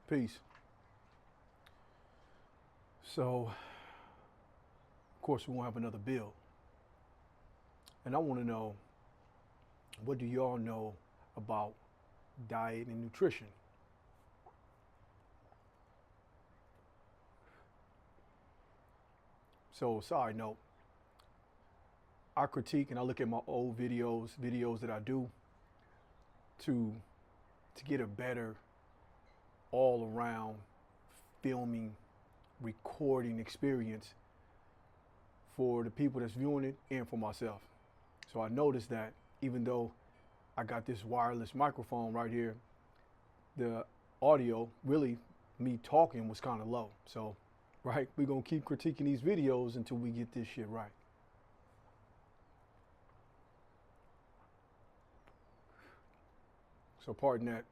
Peace. So, of course, we won't have another bill. And I want to know, what do y'all know about diet and nutrition? So, side note, I critique and I look at my old videos that I do to get a better all around filming, recording experience for the people that's viewing it and for myself. So I noticed that even though I got this wireless microphone right here, the audio, really me talking, was kind of low. So, right, we're going to keep critiquing these videos until we get this shit right. So pardon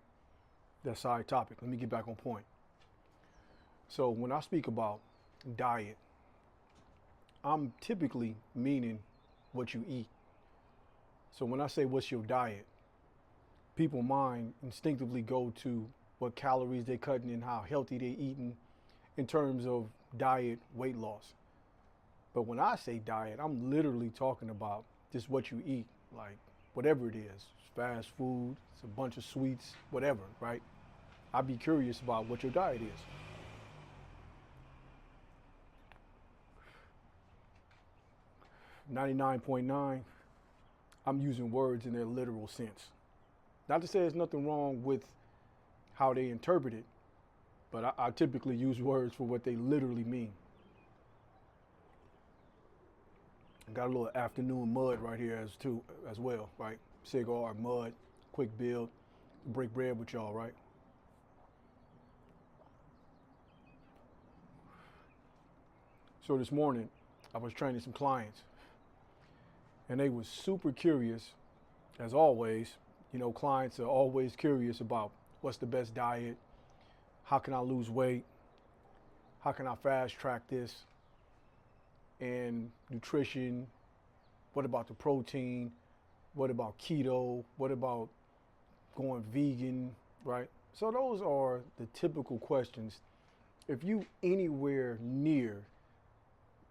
that side topic. Let me get back on point. So when I speak about diet, I'm typically meaning what you eat. So when I say what's your diet, people mind instinctively go to what calories they're cutting and how healthy they're eating in terms of diet weight loss. But when I say diet, I'm literally talking about just what you eat, like whatever it is, fast food, it's a bunch of sweets, whatever, right? I'd be curious about what your diet is. .9, I'm using words in their literal sense. Not to say there's nothing wrong with how they interpret it, but I typically use words for what they literally mean. I got a little afternoon mud right here as well, right? Cigar, mud, quick build, break bread with y'all, right? So this morning, I was training some clients, and they was super curious, as always. You know, clients are always curious about what's the best diet, how can I lose weight, how can I fast track this, and nutrition, what about the protein, what about keto, what about going vegan, right? So those are the typical questions. If you anywhere near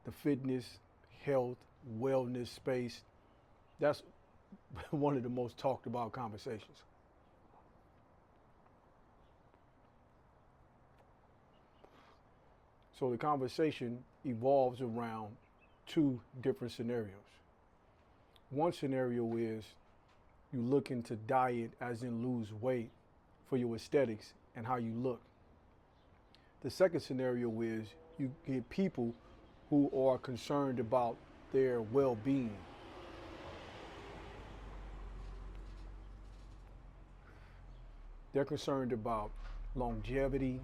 the fitness, health, wellness space, that's one of the most talked about conversations. So the conversation evolves around two different scenarios. One scenario is you look into diet as in lose weight for your aesthetics and how you look. The second scenario is you get people who are concerned about their well-being. They're concerned about longevity,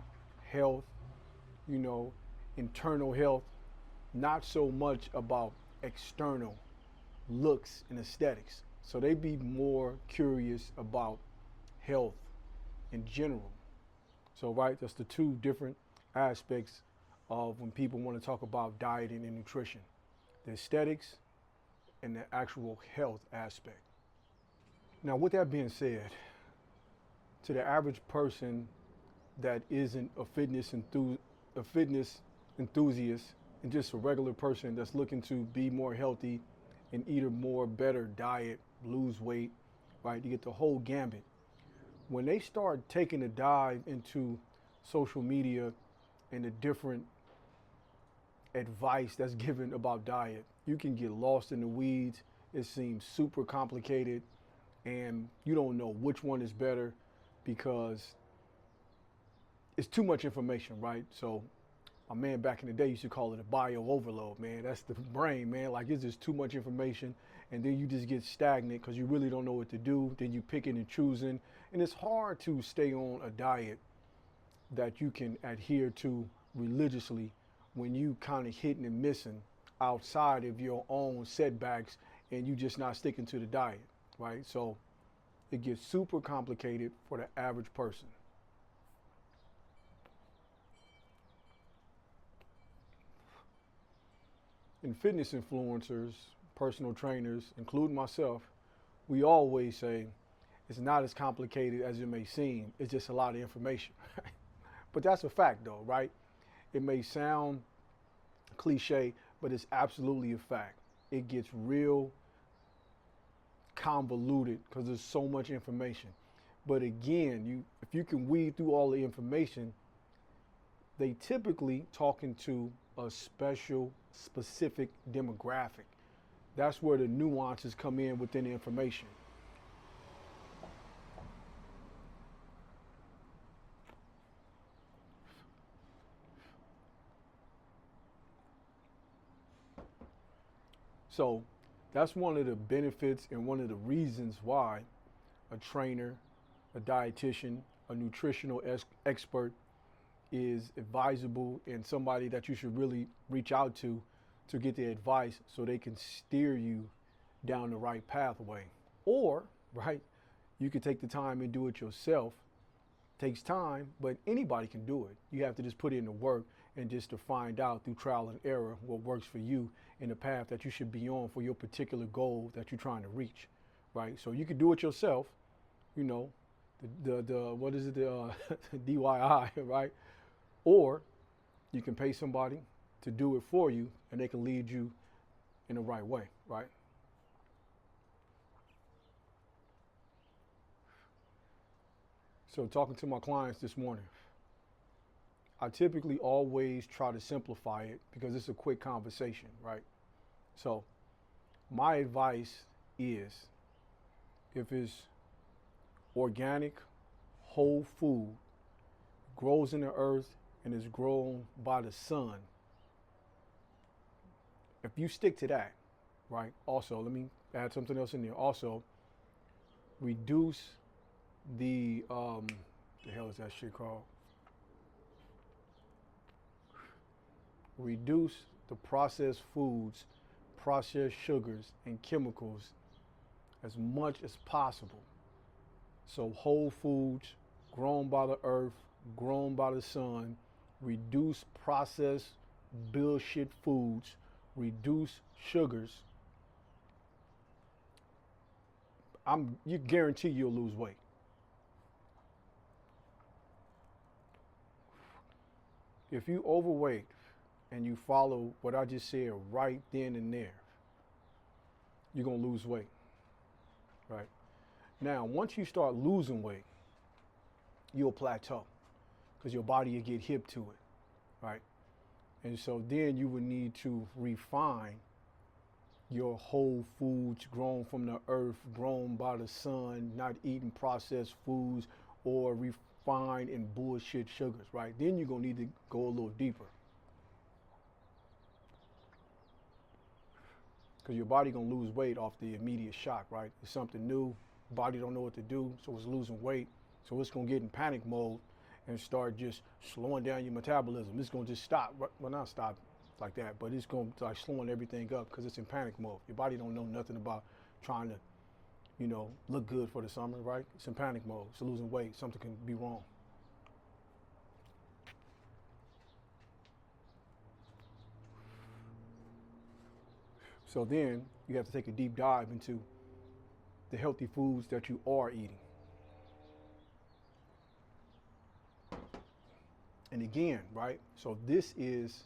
health, you know, internal health, not so much about external looks and aesthetics. So they be more curious about health in general. So, right, that's the two different aspects of when people want to talk about dieting and nutrition: the aesthetics and the actual health aspect. Now, with that being said, to the average person that isn't a fitness enthusiast and just a regular person that's looking to be more healthy and eat a more better diet, lose weight, right? You get the whole gambit. When they start taking a dive into social media and the different advice that's given about diet, you can get lost in the weeds. It seems super complicated and you don't know which one is better because it's too much information, right? So my man back in the day used to call it a bio overload, man. That's the brain, man. Like, it's just too much information, and then you just get stagnant because you really don't know what to do. Then you picking and choosing, and it's hard to stay on a diet that you can adhere to religiously when you kind of hitting and missing outside of your own setbacks, and you just not sticking to the diet, right? So it gets super complicated for the average person. And fitness influencers, personal trainers, including myself, we always say it's not as complicated as it may seem. It's just a lot of information. But that's a fact though, right? It may sound cliche, but it's absolutely a fact. It gets real convoluted because there's so much information. But again, if you can weed through all the information, they typically talking to a specific demographic. That's where the nuances come in within the information. So that's one of the benefits and one of the reasons why a trainer, a dietitian, a nutritional expert is advisable and somebody that you should really reach out to get the advice so they can steer you down the right pathway. Or, right, you can take the time and do it yourself. Takes time, but anybody can do it. You have to just put in the work and just to find out through trial and error what works for you in the path that you should be on for your particular goal that you're trying to reach, right? So you can do it yourself, you know, the what is it, the DIY, right? Or you can pay somebody to do it for you and they can lead you in the right way, right? So talking to my clients this morning, I typically always try to simplify it because it's a quick conversation, right? So my advice is if it's organic, whole food, grows in the earth and is grown by the sun, if you stick to that, right? Also, let me add something else in there. Also, reduce the hell is that shit called? Reduce the processed foods, processed sugars, and chemicals as much as possible. So whole foods, grown by the earth, grown by the sun, reduce processed bullshit foods, reduce sugars. You guarantee you'll lose weight. If you overweight and you follow what I just said right then and there, you're going to lose weight, right? Now, once you start losing weight, you'll plateau because your body will get hip to it, right? And so then you would need to refine your whole foods grown from the earth, grown by the sun, not eating processed foods or refined in bullshit sugars, right? Then you're going to need to go a little deeper. Because your body going to lose weight off the immediate shock, right? It's something new, body don't know what to do, so it's losing weight. So it's going to get in panic mode and start just slowing down your metabolism. It's going to just stop, well, not stop like that, but it's going to start slowing everything up because it's in panic mode. Your body don't know nothing about trying to, you know, look good for the summer, right? It's in panic mode. It's losing weight. Something can be wrong. So then you have to take a deep dive into the healthy foods that you are eating. And again, right? So this is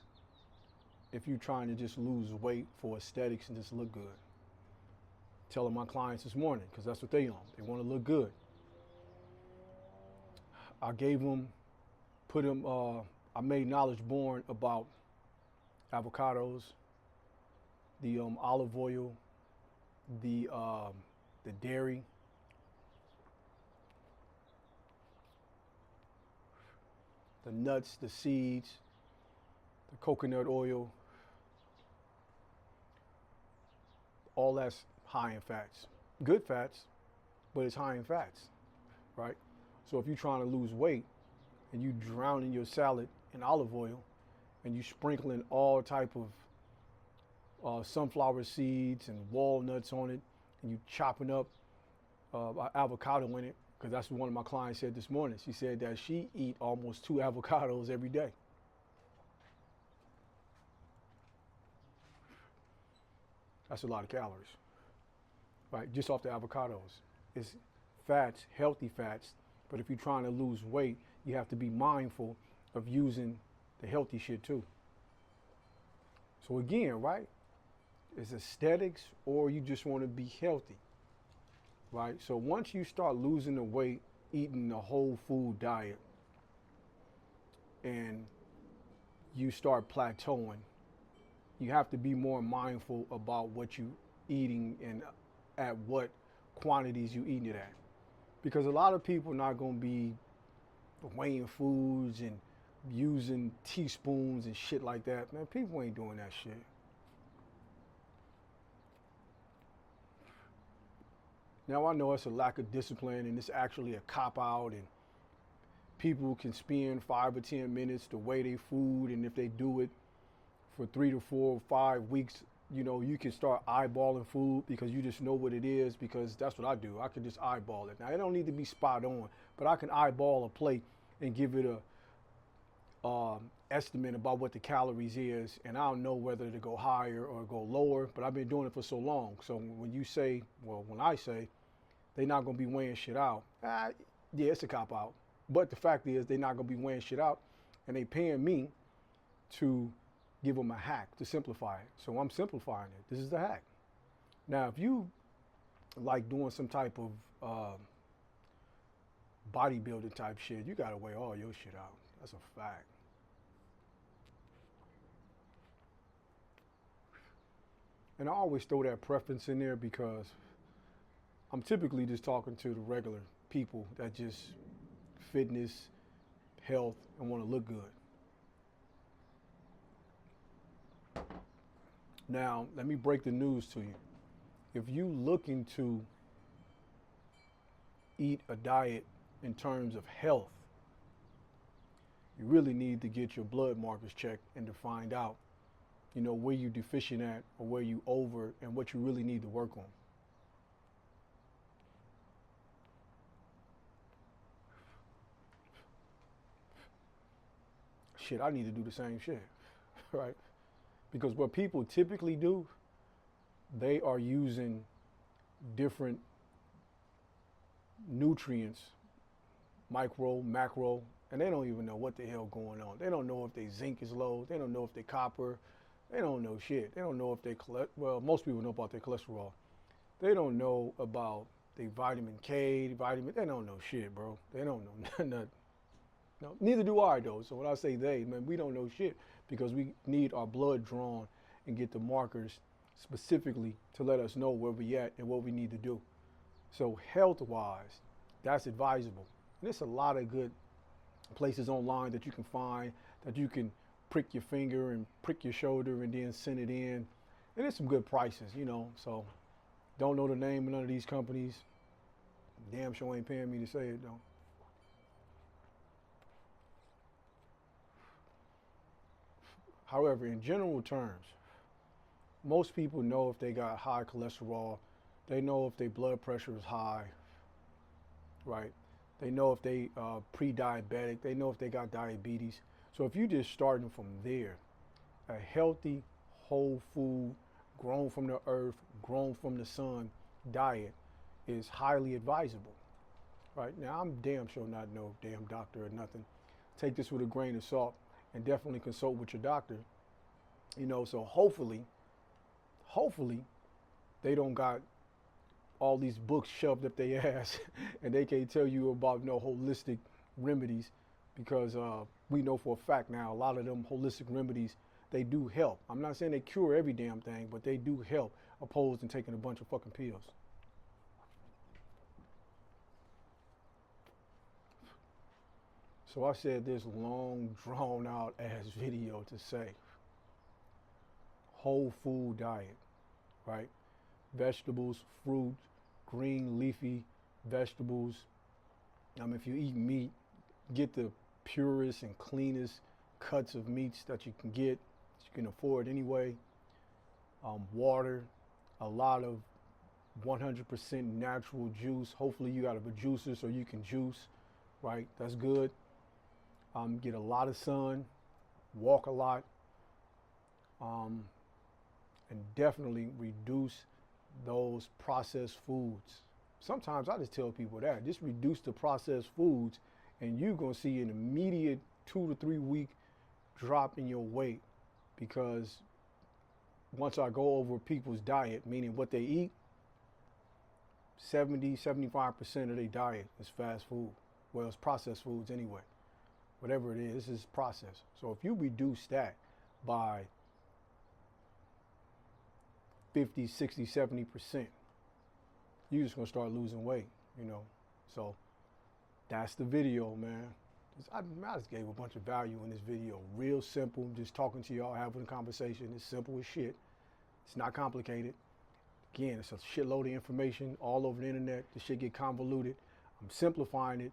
if you're trying to just lose weight for aesthetics and just look good. Telling my clients this morning, because that's what they on. They want to look good. I gave them, I made knowledge born about avocados, the olive oil, the dairy, the nuts, the seeds, the coconut oil, all that's high in fats. Good fats, but it's high in fats, right? So if you're trying to lose weight and you drown in your salad in olive oil and you sprinkling all type of sunflower seeds and walnuts on it and you chopping up avocado in it, because that's what one of my clients said this morning. She said that she eat almost 2 avocados every day. That's a lot of calories, right? Just off the avocados. It's fats, healthy fats, but if you're trying to lose weight, you have to be mindful of using the healthy shit too. So again, right? It's aesthetics or you just want to be healthy, right? So once you start losing the weight, eating a whole food diet, and you start plateauing, you have to be more mindful about what you eating and at what quantities you eating it at. Because a lot of people not gonna be weighing foods and using teaspoons and shit like that. Man, people ain't doing that shit. Now I know it's a lack of discipline and it's actually a cop out, and people can spend 5 or 10 minutes to weigh their food, and if they do it for 3 to 4 or 5 weeks, you know, you can start eyeballing food because you just know what it is, because that's what I do. I can just eyeball it. Now it don't need to be spot on, but I can eyeball a plate and give it a estimate about what the calories is, and I don't know whether to go higher or go lower, but I've been doing it for so long. So when you say, well, when I say they're not gonna be weighing shit out, yeah, it's a cop out. But the fact is they're not gonna be weighing shit out, and they paying me to give them a hack to simplify it. So I'm simplifying it. This is the hack. Now, if you like doing some type of bodybuilding type shit, you gotta weigh all your shit out. That's a fact. And I always throw that preference in there because I'm typically just talking to the regular people that just fitness, health, and want to look good. Now, let me break the news to you. If you looking to eat a diet in terms of health, you really need to get your blood markers checked and to find out, you know, where you deficient at or where you over and what you really need to work on. Shit, I need to do the same shit, right? Because what people typically do, they are using different nutrients, micro, macro, and they don't even know what the hell going on. They don't know if their zinc is low. They don't know if they copper. They don't know shit. They don't know if they, well, most people know about their cholesterol. They don't know about their vitamin K, they don't know shit, bro. They don't know nothing. No, neither do I, though. So when I say they, man, we don't know shit because we need our blood drawn and get the markers specifically to let us know where we at and what we need to do. So health-wise, that's advisable. And there's a lot of good places online that you can find that you can prick your finger and prick your shoulder and then send it in. And there's some good prices, you know. So don't know the name of none of these companies. Damn sure ain't paying me to say it, though. However, in general terms, most people know if they got high cholesterol, they know if their blood pressure is high, right? They know if they pre-diabetic, they know if they got diabetes. So if you're just starting from there, a healthy, whole food, grown from the earth, grown from the sun diet is highly advisable, right? Now, I'm damn sure not no damn doctor or nothing. Take this with a grain of salt and definitely consult with your doctor, you know, so hopefully they don't got all these books shoved up their ass and they can't tell you about no holistic remedies, because we know for a fact now a lot of them holistic remedies, they do help. I'm not saying they cure every damn thing, but they do help opposed to taking a bunch of fucking pills. So I said this long drawn out ass video to say whole food diet, right? Vegetables, fruits, green leafy vegetables. If you eat meat, get the purest and cleanest cuts of meats that you can get, that you can afford anyway. Water, a lot of 100% natural juice. Hopefully you got a juicer so you can juice, right? That's good. Get a lot of sun, walk a lot, and definitely reduce those processed foods. Sometimes I just tell people that, just reduce the processed foods and you're gonna see an immediate 2 to 3 week drop in your weight, because once I go over people's diet, meaning what they eat, 75% of their diet is fast food. Well, it's processed foods anyway. Whatever it is, this is processed. So if you reduce that by 50, 60, 70%, you're just gonna start losing weight, you know. So that's the video, man. I just gave a bunch of value in this video. Real simple, just talking to y'all, having a conversation. It's simple as shit. It's not complicated. Again, it's a shitload of information all over the internet. This shit get convoluted. I'm simplifying it.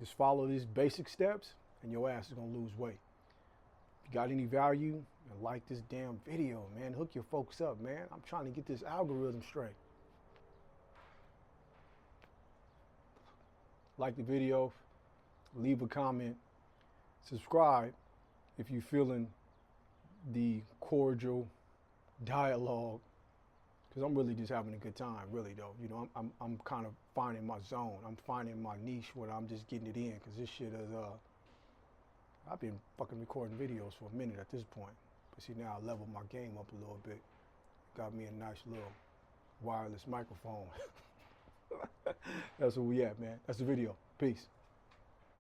Just follow these basic steps and your ass is gonna lose weight. If you got any value, like this damn video, man. Hook your folks up, man. I'm trying to get this algorithm straight. Like the video, leave a comment, subscribe if you're feeling the cordial dialogue, because I'm really just having a good time, really though. You know, I'm kind of finding my zone. I'm finding my niche where I'm just getting it in, because this shit is, I've been fucking recording videos for a minute at this point. But see, now I leveled my game up a little bit. Got me a nice little wireless microphone. That's where we at, man. That's the video. Peace.